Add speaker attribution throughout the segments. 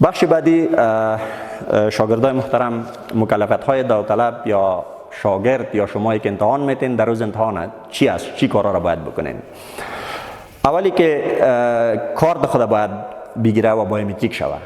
Speaker 1: بخش بعدی شاگردای محترم، مکلفیت‌های داوطلب یا شاگرد یا شمایی که امتحان میتین در روز امتحان چی است؟ چی کارا را باید بکنین؟ اولی که کارت خود باید بگیره و بایومتریک شوه.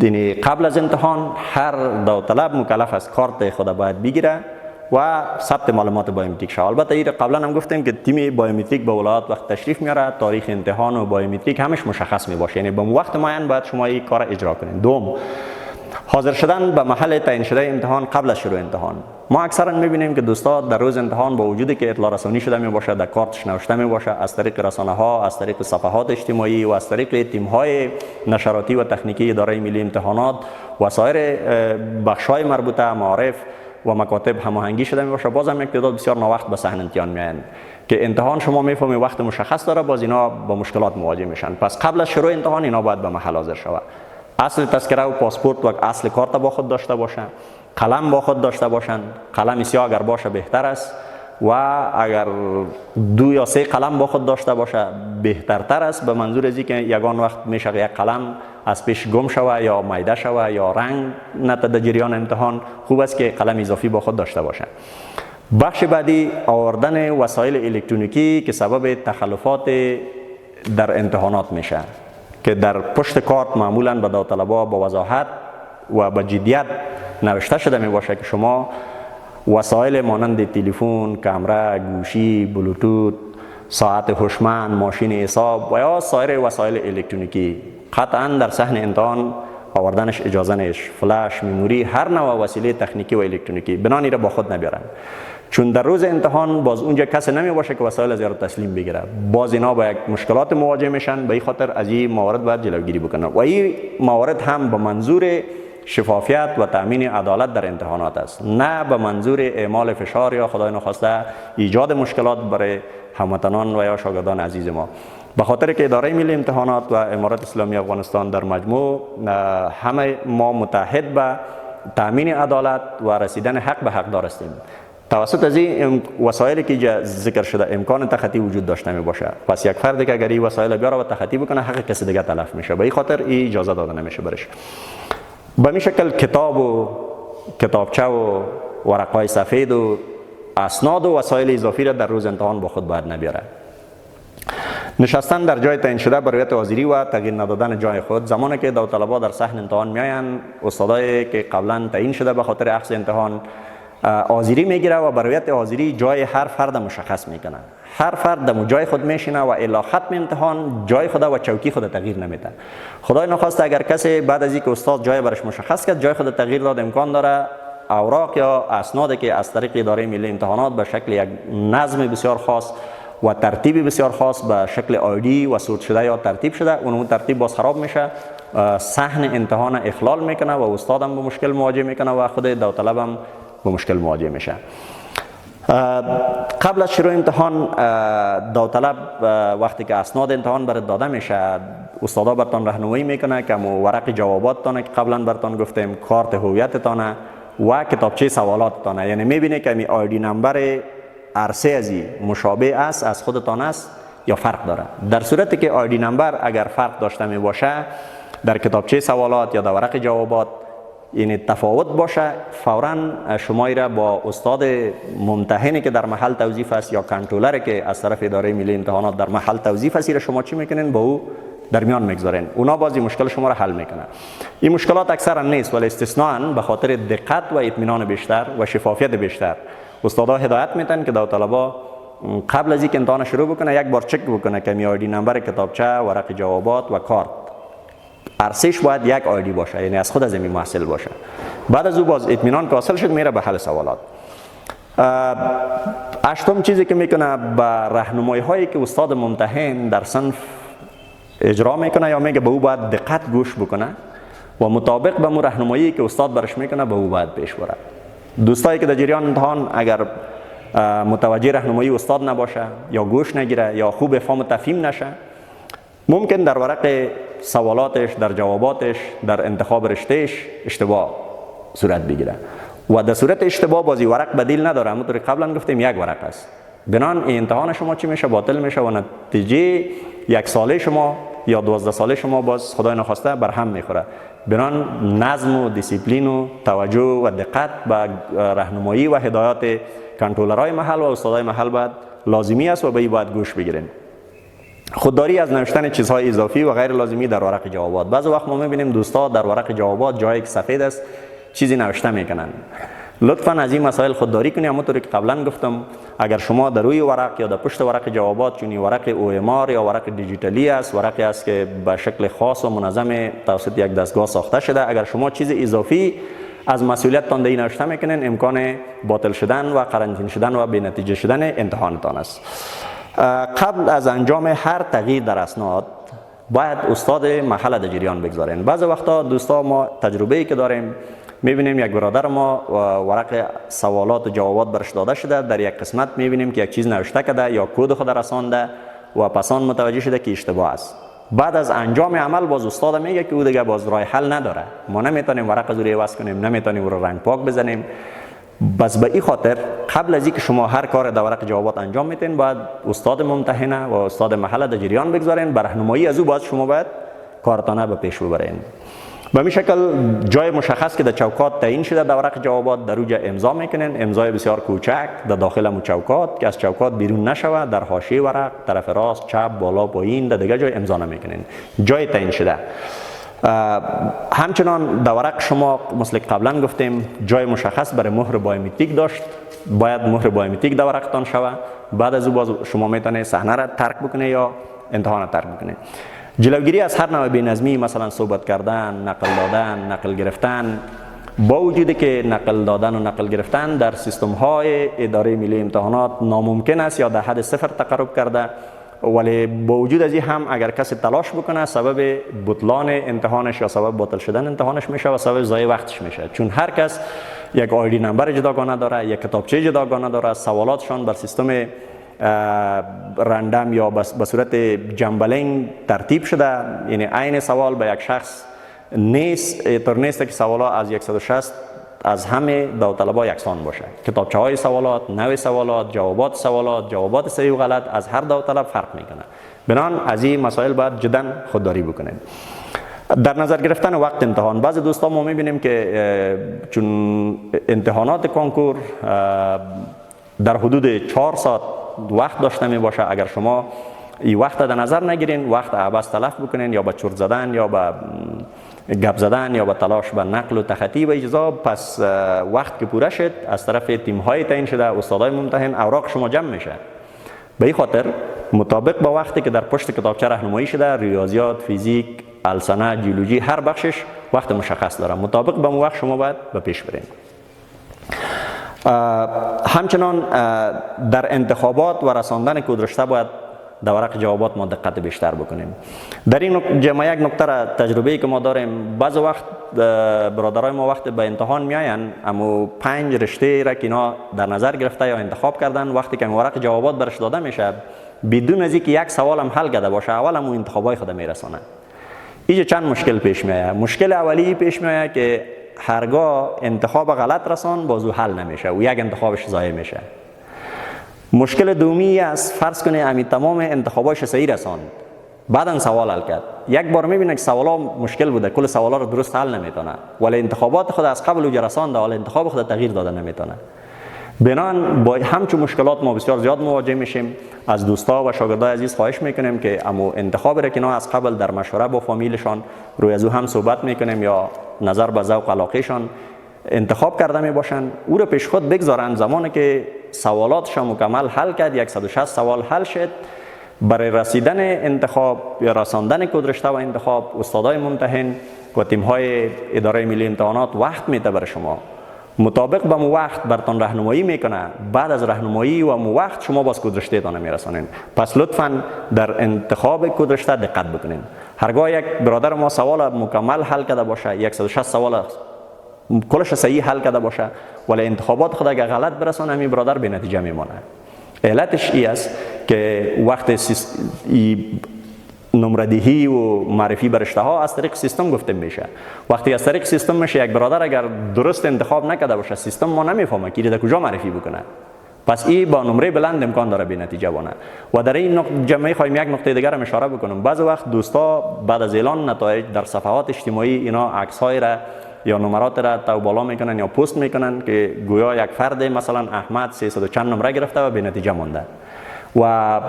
Speaker 1: یعنی قبل از امتحان هر داوطلب مکلف است کارت خود باید بگیره و ثبت معلومات بایومتریک شوه. البته این قبلا هم گفتیم که تیم بایومتریک به ولایت وقت تشریف میاره، تاریخ امتحان و بایومتریک همش مشخص می باشه، یعنی به وقت معین باید شما این کار اجرا کنین. دوم، حاضر شدن به محل تعیین شده امتحان قبل از شروع امتحان. ما اکثرا میبینیم که دوستان در روز امتحان با وجودی که اطلاع رسانی شده می باشه، در کارتش نوشته می باشه، از طریق رسانه ها، از طریق صفحات اجتماعی و از طریق تیم های نشراتی و تکنیکی اداره ملی امتحانات و سایر بخش های مربوطه، معارف و مکاتب هماهنگی شده می باشه، باز هم یک تعداد بسیار ناوقت به صحن امتحان میایند که امتحان شما میفهمی وقت مشخص داره، باز اینا با مشکلات مواجه میشن. پس قبل از شروع امتحان اینا باید به محل حاضر شود. اصل تذکره و پاسپورت و اصل کارت با خود داشته باشند، قلم با خود داشته باشند. قلم سیاه اگر باشه بهتر است و اگر 2 یا 3 قلم با خود داشته باشه بهترتر است، به منظور از اینکه یگان وقت میشه یک قلم از پیش گم شوه یا میده شوه یا رنگ نته در جریان امتحان، خوب است که قلم اضافی با خود داشته باشه. بخش بعدی آوردن وسایل الکترونیکی که سبب تخلفات در امتحانات میشه که در پشت کارت معمولا به داوطلبا با وضاحت و با جدیت نوشته شده می باشه که شما وسایل مانند تلفن، کامera، گوشی، بلوتوت، ساعت هوشمند، ماشین حساب و یا سایر وسایل الکترونیکی قطعا در صحن امتحان آوردنش اجازه نیست. فلش، مموری، هر نوع وسیله تکنیکی و الکترونیکی بنانی را با خود نبیارن، چون در روز امتحان باز اونجا کسی نمی باشه که وسایل از یارو تسلیم بگیره، باز اینا با یک مشکلات مواجه میشن. به این خاطر از این موارد باید جلوگیری بکنن و این موارد هم به منظور شفافیت و تامین عدالت در امتحانات است، نه به منظور اعمال فشار یا خدای نخواسته ایجاد مشکلات برای هموطنان و یا شاگردان عزیز ما. به خاطر که اداره ملی امتحانات و امارت اسلامی افغانستان در مجموع همه ما متحد به تامین عدالت و رسیدن حق به حقدار هستیم. توسط از این وسایلی که ذکر شده امکان تخطی وجود داشته می باشه، پس یک فرد که اگر این وسایل بیاره و تخطی بکنه حق کسی دیگه تلف میشه، به این خاطر این اجازه داده نمیشه برش. به این شکل کتاب و کتابچه و ورقای سفید و اسناد و وسایل اضافی را در روز امتحان با خود باید نبیاره. نشستن در جای تعیین شده به رویت حاضری و تغییر ندادن جای خود. زمانی که داوطلبا در صحن امتحان میاین، استادایی که قبلا تعیین شده به خاطر اخذ امتحان حاضری میگیره و به رویت حاضری جای هر فرد مشخص میکنه. هر فرد در جای خود میشینه و الی ختم امتحان جای خود و چوکی خود تغییر نمیده. خدای نخواسته اگر کسی بعد از اینکه استاد جای برش مشخص کرد جای خود تغییر داد، امکان داره اوراق یا اسنادی که از طریق اداره ملی امتحانات به شکل یک نظم بسیار خاص و ترتیب بسیار خاص به شکل آیدی و سورت شده یا ترتیب شده، اون ترتیب باز خراب میشه، صحن امتحان اخلال میکنه و استاد هم به مشکل مواجه میکنه و خود داوطلب هم به مشکل مواجه میشه. قبل از شروع امتحان داوطلب وقتی که اسناد امتحان برات داده میشه، استادا براتون راهنمایی میکنه که ورق جواباتتان که قبلا براتون گفتیم، کارت هویتتان و کتابچه سوالاتتان، یعنی میبینه که می آیدی نمبر عرصه ازی مشابه است از خودتان است یا فرق داره. در صورتی که آیدی نمبر اگر فرق داشته می باشه در کتابچه سوالات یا در ورق جوابات یعنی تفاوت باشه، فوراً شما را با استاد ممتحنی که در محل توظیف است یا کنترلری که از طرف اداره ملی امتحانات در محل توظیف است، شما چی میکنین؟ با او در میان میگذارین. اونا بازی مشکل شما را حل میکنن. این مشکلات اکثرا نیست ولی استثناء به خاطر دقت و اطمینان بیشتر و شفافیت بیشتر استادا هدایت میتن که داوطلبا قبل از اینکه امتحان شروع بکنه یک بار چک بکنه که آیدی نمبر کتابچه، ورق جوابات و کارت عرصهش باید یک آیدی باشه، یعنی از خود از این محصل باشه. بعد از او باز اطمینان که حاصل شد میره به حل سوالات. هشتم چیزی که میکنه به راهنمایی هایی که استاد ممتحن در صنف اجرا میکنه یا میگه به او باید دقت گوش بکنه و مطابق به اون راهنمایی که استاد برش میکنه به او باید پیش بره. دوستایی که در جریان امتحان اگر متوجه راهنمایی استاد نباشه یا گوش نگیره یا خوب فهم تفهیم نشه، ممکن در ورق سوالاتش، در جواباتش، در انتخاب رشتهش اشتباه صورت بگیره و در صورت اشتباه بازی ورق بدیل نداره، همونطور قبلا گفتیم یک ورق است. بنان امتحان شما چی میشه؟ باطل میشه و نتیجه یک ساله شما یا 12 ساله شما باز خدای نخواسته بر هم میخوره. بنان نظم و دیسیپلین و توجه و دقت به راهنمایی و هدایات کنترلرهای محل و استادای محل باید لازمی است و به این باید گوش بگیریم. خودداری از نوشتن چیزهای اضافی و غیر لازمی در ورق جوابات. بعضی وقت ما میبینیم دوستا در ورق جوابات جایی که سفید است چیزی نوشته میکنن. لطفاً از این مسائل خودداری کنید. همونطوری که قبلا گفتم اگر شما در روی ورق یا در پشت ورق جوابات، چون ورق OMR یا ورق دیجیتالی است، ورقی است که به شکل خاص و منظم توسط یک دستگاه ساخته شده، اگر شما چیز اضافی از مسئولیتتان در نوشته میکنین امکان باطل شدن و قرنطینه شدن و بی‌نتیجه شدن امتحانتان است. قبل از انجام هر تغییر در اسناد باید استاد محل در جریان بگذارین. بعضی وقتا دوستا ما تجربه‌ای که داریم میبینیم یک برادر ما ورق سوالات و جوابات برش داده شده، در یک قسمت میبینیم که یک چیز نوشته کرده یا کد خود رسانده و پسان متوجه شده که اشتباه است. بعد از انجام عمل باز استاد میگه که او دیگه باز راه حل نداره، ما نمیتونیم ورق زوری عوض کنیم، نمیتونیم او رو رنگ پاک بزنیم. بس به این خاطر قبل از اینکه شما هر کار در ورق جوابات انجام میتین باید استاد ممتحنه و استاد محل در جریان بگذارین. بر راهنمایی از او باید شما باید کارتانه به پیش ببرین. به این شکل جای مشخص که در چوکات تعیین شده در ورق جوابات در اوجا امضا میکنین، امضای بسیار کوچک در داخل مو چوکات که از چوکات بیرون نشود، در حاشیه ورق طرف راست، چپ، بالا، پایین، در دیگه جای امضا نمیکنین، جای تعیین شده. همچنان در ورق شما مثل قبلا گفتیم جای مشخص برای مهر بایومتریک داشت، باید مهر بایومتریک در ورقتان شود. بعد از او باز شما میتونید صحنه را ترک بکنید یا امتحان را ترک بکنید. جلوگیری از هر نوع بی‌نظمی، مثلا صحبت کردن، نقل دادن، نقل گرفتن، با وجودی که نقل دادن و نقل گرفتن در سیستم های اداره ملی امتحانات ناممکن است یا در حد صفر تقرب کرده، ولی با وجود از این هم اگر کسی تلاش بکنه سبب بطلان امتحانش یا سبب باطل شدن امتحانش میشه و سبب ضایع وقتش میشه، چون هر کس یک آیدی نمبر جداگانه داره، یک کتابچه جداگانه داره، سوالاتشان بر سیستم رندم یا به صورت جنبلنگ ترتیب شده، یعنی عین سوال به یک شخص نیست، طور نیست که سوالا از 160 از همه داوطلبا یکسان باشه. کتابچه های سوالات، نوع سوالات، جوابات صحیح و غلط از هر داوطلب فرق میکنه. بنان از این مسائل باید جدا خودداری بکنید. در نظر گرفتن وقت امتحان، بعضی دوستان ما میبینیم که چون امتحانات کنکور در حدود 4 ساعت وقت داشته می باشه، اگر شما این وقت در نظر نگیرین، وقت عبث تلف بکنین یا به چرت زدن یا به گپ زدن یا به تلاش به نقل و تخطی و اجزا، پس وقت که پوره شد از طرف تیم های تعیین شده استادای ممتحن اوراق شما جمع میشه. به این خاطر مطابق با وقتی که در پشت کتابچه راهنمایی شده، ریاضیات، فیزیک، السنه، جیولوژی هر بخشش وقت مشخص داره، مطابق با وقت شما باید به پیش برین. همچنان در انتخابات و رساندن کدرشته باید در ورق جوابات ما دقت بیشتر بکنیم. در این جمع یک نکته را تجربه‌ای که ما داریم، بعض وقت برادرای ما وقت به امتحان میاین اما 5 رشته را که اینا در نظر گرفته یا انتخاب کردن، وقتی که ورق جوابات برش داده میشه بدون از اینکه یک سوال هم حل کرده باشه اول هم انتخابای خود میرسونه. اینجا چند مشکل پیش میاد. مشکل اولی پیش میاد که هرگاه انتخاب غلط رسان بازو حل نمیشه و یک انتخابش ضایع میشه. مشکل دومی است فرض کنه امی تمام انتخاباش صحیح رساند، بعدن سوال حل کرد، یک بار میبینه که سوالا مشکل بوده، کل سوالا رو درست حل نمیتونه، ولی انتخابات خود از قبل وجه رسانده ولی انتخاب خود تغییر داده نمیتونه. بنان با همچون مشکلات ما بسیار زیاد مواجه میشیم. از دوستا و شاگردای عزیز خواهش میکنیم که اما انتخاب را که اینا از قبل در مشوره با فامیلشان روی از او هم صحبت میکنیم یا نظر به ذوق و علاقهشان انتخاب کرده می باشن، او را پیش خود بگذارن. زمانی که سوالاتشان مکمل حل کرد، 160 سوال حل شد، برای رسیدن انتخاب یا رساندن کدرشته و انتخاب استادای ممتحن و تیم های اداره ملی امتحانات وقت میده برای شما، مطابق با مو وقت برتان راهنمایی میکنه. بعد از راهنمایی و مو وقت شما باز کدرشته تان میرسانین. پس لطفاً در انتخاب کدرشته دقت بکنین. هرگاه یک برادر ما سوال مکمل حل کرده باشه، 160 سوال کلش صحیح حل کرده باشه ولی انتخابات خود اگر غلط برسانه همین برادر به نتیجه میمانه. علتش ای است که وقت نمردهی و معرفی بر رشته ها از طریق سیستم گفته میشه. وقتی از طریق سیستم میشه یک برادر اگر درست انتخاب نکرده باشه سیستم ما نمیفهمه که در کجا معرفی بکنه. پس این با نمره بلند امکان داره بی نتیجه بونه. و در این جمعه خواهیم یک نقطه دیگر هم اشاره بکنم. بعضی وقت دوستا بعد از اعلان نتایج در صفحات اجتماعی اینا عکس‌های را یا نمرات را تو بالا میکنن یا پست میکنن که گویا یک فرد مثلا احمد 300 چند نمره گرفته و بی نتیجه مونده و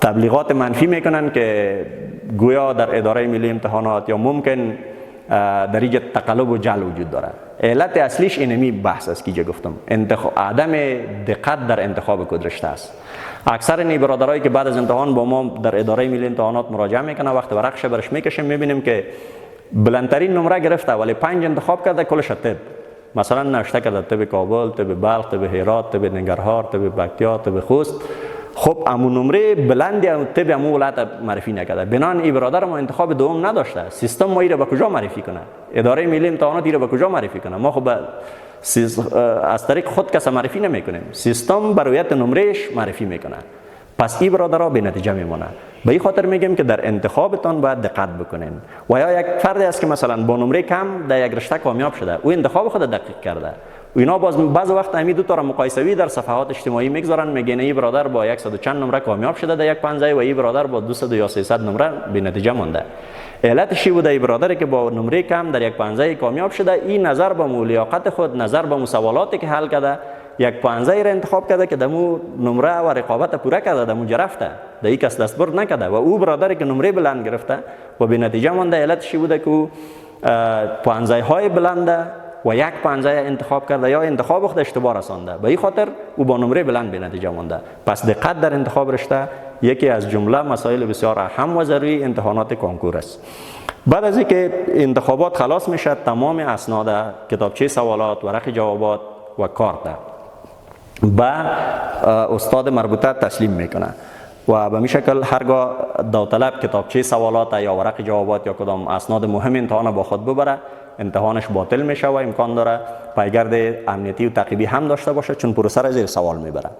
Speaker 1: تبلیغات منفی میکنن که گویا در اداره ملی امتحانات یا ممکن در اینجا تقلب و جعل وجود داره. علت اصلیش اینمی بحث است که گفتم، عدم دقت در انتخاب کد رشته است. اکثر این برادرایی که بعد از امتحان با ما در اداره ملی امتحانات مراجعه میکنن وقت ورقش برش میکشیم میبینیم که بلندترین نمره گرفته ولی 5 انتخاب کرده کلش طب، مثلا نوشته کرده طب کابل، طب بلخ، طب هرات، طب ننگرهار، طب بکتیا، طب خوست. خب امو نمره بلندی طب امو ولایت معرفی نکرده، بنان این برادر ما انتخاب دوم نداشته. سیستم ما ایره به کجا معرفی کنه؟ اداره ملی امتحانات ایره به کجا معرفی کنه؟ ما خب از طریق خود کس معرفی نمیکنیم، سیستم برایت نمرهش معرفی میکنه. پس این برادرها به نتیجه میمونه. به این خاطر میگم که در انتخابتان باید دقت بکنین. و یا یک فردی است که مثلا با نمره کم در یک رشته کامیاب شده، او انتخاب خود دقیق کرده، و اینا بعض وقت همین دو تا را مقایسوی در صفحات اجتماعی میگذارن، میگن این برادر با 100 چند نمره کامیاب شده در یک پنجه و این برادر با 200 یا 300 نمره به نتیجه مونده. علتش بوده این برادری که با نمره کم در یک پنجه کامیاب شده، این نظر به لیاقت خود، نظر به سوالاتی که حل کرده، یک پنجه را انتخاب کرده که دمو نمره و رقابت پوره کرده، دمو جرفته، در این کس دستبرد نکرده. و او برادری که نمره بلند گرفته و به نتیجه مونده، علتش بوده که او پنجه های بلنده و یک پنجه انتخاب کرده یا انتخاب خود اشتباه رسانده، به این خاطر او با نمره بلند به نتیجه مونده. پس دقت در انتخاب رشته یکی از جمله مسائل بسیار اهم و ضروری امتحانات کنکور است. بعد از اینکه انتخابات خلاص میشه، تمام اسناد، کتابچه سوالات، ورق جوابات و کارت به استاد مربوطه تسلیم میکنه و به می شکل هرگاه داوطلب کتابچه سوالات یا ورق جوابات یا کدام اسناد مهم امتحان با خود ببره، امتحانش باطل میشه و امکان داره پیگرد امنیتی و تعقیبی هم داشته باشه، چون پروسه را زیر سوال میبره.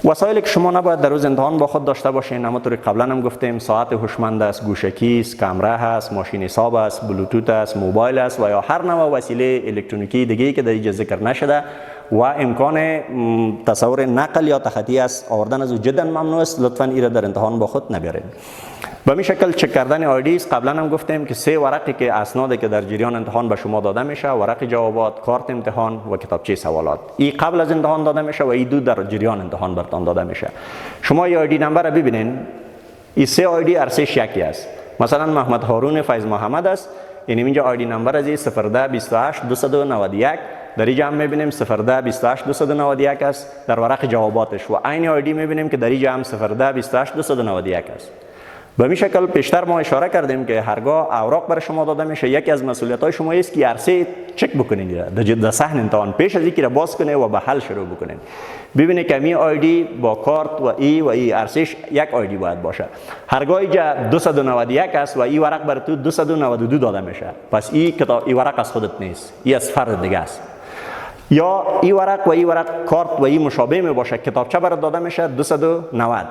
Speaker 1: وسایلی که شما نباید در روز امتحان با خود داشته باشین، همونطور قبلا هم گفتیم، ساعت هوشمند است، گوشکی است، کامره هست، ماشین حساب است، بلوتوت است، موبایل است و یا هر نوع وسیله الکترونیکی دیگه که در اینجا ذکر نشده و امکان تصور نقل یا تخطی است آوردن از او جدا ممنوع است. لطفاً این را در امتحان با خود نبرید. به این شکل چک کردن آیدی است. قبلا هم گفتیم که 3 ورقی که اسنادی که در جریان امتحان به شما داده میشه، ورق جوابات، کارت امتحان و کتابچه سوالات، این قبل از امتحان داده میشه و این دو در جریان امتحان برتان داده میشه. شما این آیدی نمبر را ببینین، این 3 آیدی ارسش یکی است. مثلا محمد هارون فیض محمد است، یعنی اینجا آیدی نمبر از 010 28 291، در اینجا هم میبینیم 010 28 291 است در ورق جواباتش، و عین آیدی میبینیم که در اینجا هم 010 28 291 است. به این شکل پیشتر ما اشاره کردیم که هرگاه اوراق برای شما داده میشه، یکی از مسئولیت‌های شما است که عرصه چک بکنید در صحن امتحان پیش از اینکه را باز کنید و به حل شروع بکنید. ببینید که می آیدی با کارت و ای عرصهش یک آیدی باید باشه. هرگاه اینجا 291 است و این ورق برای تو 292 داده میشه، پس این ورق از خودت نیست، این از فرد دیگه است. یا این ورق و این ورق کارت و این مشابه می باشه، کتابچه برات داده میشه 290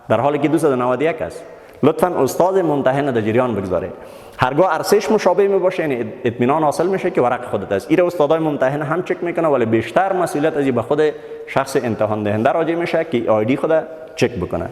Speaker 1: در حالی که 291 است. لطفاً استاد ممتحن در جریان بگذاره. هرگاه ارسش مشابه می باشه، یعنی اطمینان حاصل میشه که ورق خودت است. این استادای ممتحن هم چک میکنه، ولی بیشتر مسئولیت از این به خود شخص امتحان دهنده راجع میشه که آیدی خود چک بکنه.